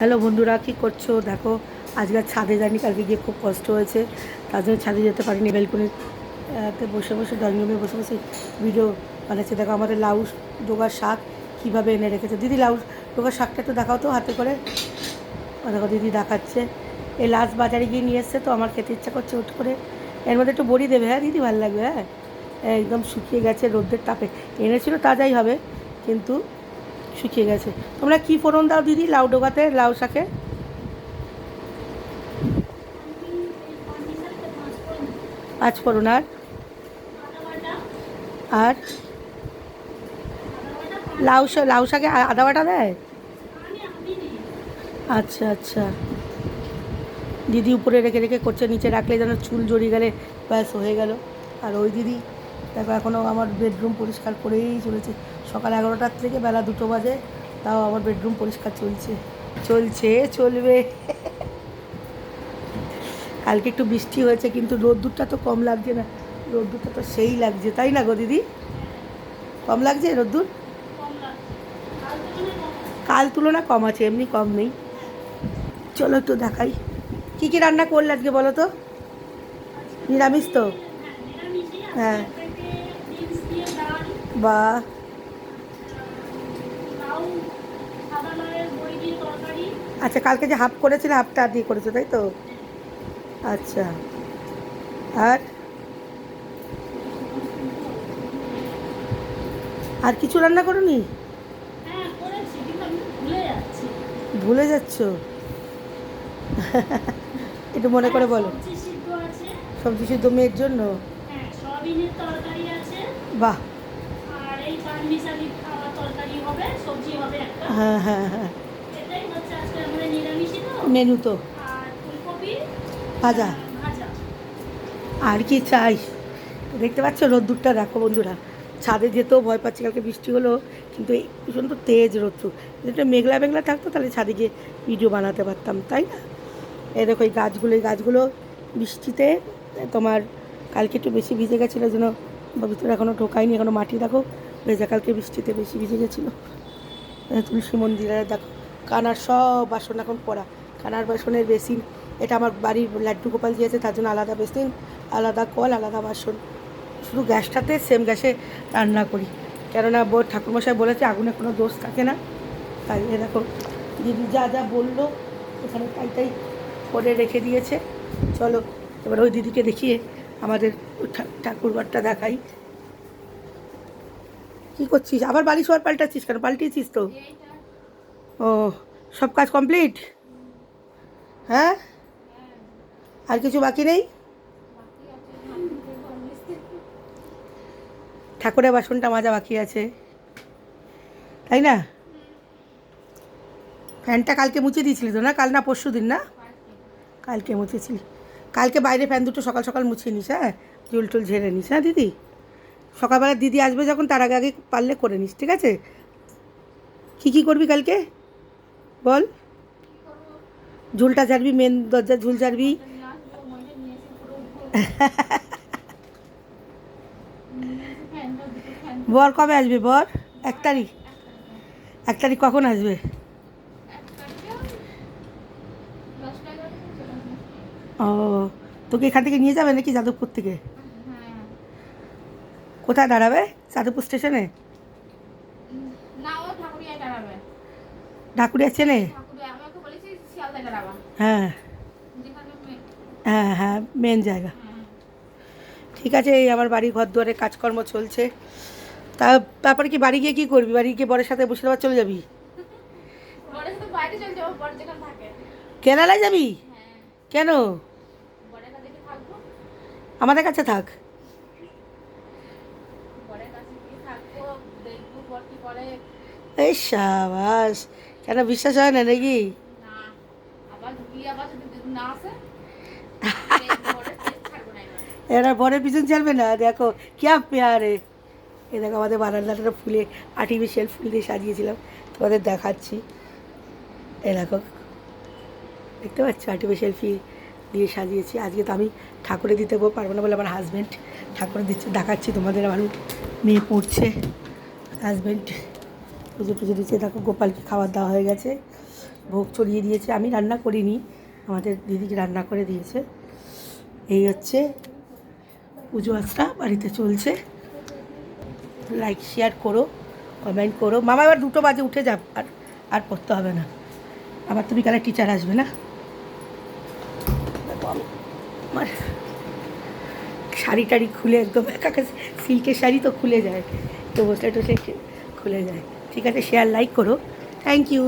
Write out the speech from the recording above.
Hello বন্ধুরা, কী করছো? দেখো আজকে আর ছাদে যাইনি, কালকে গিয়ে খুব কষ্ট হয়েছে, তার জন্য ছাদে যেতে পারিনি। বেলকনিতে বসে বসে ড্রয়িং রুমে বসে বসে ভিডিও বানাচ্ছে। দেখো আমাদের লাউ ডোগার শাক কীভাবে এনে রেখেছে। দিদি লাউ ডোগার শাকটা একটু দেখাও তো হাতে করে। দেখো দিদি দেখাচ্ছে। এই লাস্ট বাজারে গিয়ে নিয়ে এসছে, তো আমার খেতে ইচ্ছা করছে হুট করে। এর মধ্যে একটু বড়ি দেবে। হ্যাঁ দিদি, ভালো লাগবে। হ্যাঁ, একদম শুকিয়ে গেছে রোদ্রের তাপে। এনেছিল তাজাই হবে, কিন্তু শুকিয়ে গেছে। তোমরা কি ফোড়ন দাও দিদি লাউ ডোগাতে, লাউ শাকে? পাঁচ ফোড়ন আর লাউ শাকে আদা বাটা দেয়? আচ্ছা আচ্ছা। দিদি উপরে রেখে রেখে করছে, নিচে রাখলে যেন চুল জড়িয়ে গেলে ব্যাস হয়ে গেল। আর ওই দিদি দেখো এখনও আমার বেডরুম পরিষ্কার করেই চলেছে। সকাল 11টার থেকে বেলা 2টো বাজে, তাও আমার বেডরুম পরিষ্কার চলছে চলছে চলবে। কালকে একটু বৃষ্টি হয়েছে, কিন্তু রোদ্দুরটা তো কম লাগছে না। রোদ্দুরটা তো সেই লাগছে, তাই না গো দিদি? কম লাগছে রোদ্দুর? কাল তুলনা কম আছে, এমনি কম নেই। চলো একটু দেখাই কী কী রান্না করলে আজকে, বলো তো। নিরামিষ তো? হ্যাঁ। বা, আচ্ছা কালকে যে হাফ করেছিলে হাফটা দিয়ে করেছো তাই তো? আচ্ছা। আর আর কিছু রান্না করোনি? ভুলে যাচ্ছ? একটু মনে করে বলো। সবজি সিদ্ধ মেয়ের জন্য? বাহ। হ্যাঁ হ্যাঁ হ্যাঁ, মেনু তো ভাজা। আর কি চাই? দেখতে পাচ্ছ রোদ্দুরটা, দেখো বন্ধুরা। ছাদে যেতেও ভয় পাচ্ছি, কালকে বৃষ্টি হলো, কিন্তু এই ভীষণ তেজ রোদ্দুর। যদি একটু মেঘলা মেঘলা থাকতো তাহলে ছাদে গিয়ে ভিডিও বানাতে পারতাম, তাই না? এই দেখো এই গাছগুলো বৃষ্টিতে তোমার কালকে একটু বেশি ভিজে গেছিলো, যেন ভিতরে এখনও ঢোকায়নি, এখনও মাটি দেখো ভেজা, কালকে বৃষ্টিতে বেশি ভিজে গেছিলো। তুলসী মন্দিরে দেখো কানার সব বাসন এখন পড়া। কানার বাসনের বেসিন, এটা আমার বাড়ির লাড্ডু গোপাল দিয়েছে, তার জন্য আলাদা বেসিন, আলাদা কল, আলাদা বাসন। শুধু গ্যাসটাতে সেম গ্যাসে রান্না করি, কেননা ঠাকুরমশাই বলেছে আগুনে কোনো দোষ থাকে না। তাই এ দেখো দিদি যা যা বললো এখানে তাই তাই করে রেখে দিয়েছে। চলো এবার ওই দিদিকে দেখিয়ে আমাদের ঠাকুরঘরটা দেখাই। কী করছিস? আবার বালিশ ওয়ার পাল্টাচ্ছিস কেন? পাল্টিয়েছিস তো? ও, সব কাজ কমপ্লিট? হ্যাঁ, আর কিছু বাকি নেই? ঠাকুরের বাসনটা মাজা বাকি আছে, তাই না? ফ্যানটা কালকে মুছে দিয়েছিলি তো না? কাল না পরশু দিন না? কালকে মুছেছিলি। কালকে বাইরে ফ্যান দুটো সকাল সকাল মুছিয়ে নিস, হ্যাঁ, চুল টুল ঝেড়ে নিস। হ্যাঁ দিদি, সকালবেলা দিদি আসবে যখন, তার আগে আগে পারলে করে নিস, ঠিক আছে? কী কী করবি কালকে বল? ঝুলটা ঝাড়বি, মেন দরজার ঝুল ঝাড়বি। বর কবে আসবে বর? 1 তারিখ? 1 তারিখ কখন আসবে? ও, তোকে এখান থেকে নিয়ে যাবে নাকি যাদবপুর থেকে? কোথায় দাঁড়াবে? যাদবপুর স্টেশনে? ঢাকুরিয়া চেনে? হ্যাঁ হ্যাঁ হ্যাঁ, মেন জায়গা। ঠিক আছে, এই আমার বাড়ি ঘর দুয়ারে কাজকর্ম চলছে। তারপরে কি বাড়ি গিয়ে কী করবি? বাড়ি গিয়ে বরের সাথে বসে আবার চলে যাবি? কেরালায় যাবি? কেন? আমাদের কাছে থাক। এই সাবাস, কেন বিশ্বাস হয় না নাকি? এরা বরের পিছন চলবে না? দেখো ক্যা পেয়ারে। এ দেখো আমাদের বারান্দাটা ফুলে আর্টিফিশিয়াল ফুল দিয়ে সাজিয়েছিলাম, তোমাদের দেখাচ্ছি। এ দেখো, দেখতে পাচ্ছ আর্টিফিশিয়াল ফুল দিয়ে সাজিয়েছি। আজকে তো আমি ঠাকুরে দিতে পারবো না বলে আমার হাজব্যান্ড ঠাকুরে দিচ্ছে, দেখাচ্ছি তোমাদের। আমার মেয়ে পড়ছে, হাজব্যান্ড পুজো টুজো দিচ্ছে। দেখো গোপালকে খাবার দেওয়া হয়ে গেছে, ভোগ চড়িয়ে দিয়েছে, আমি রান্না করিনি, আমাদের দিদিকে রান্না করে দিয়েছে। এই হচ্ছে পুজো আচরা বাড়িতে চলছে। লাইক শেয়ার করো, কমেন্ট করো। মামা এবার 2টো বাজে উঠে যাব, আর পড়তে হবে না, আবার তো বিকালে টিচার আসবে না। আমার শাড়ি টাড়ি খুলে একদম একা সিল্কের শাড়ি তো খুলে যায়, তো বসে টসে খুলে যায়। ঠিক আছে, শেয়ার লাইক করো। Thank you.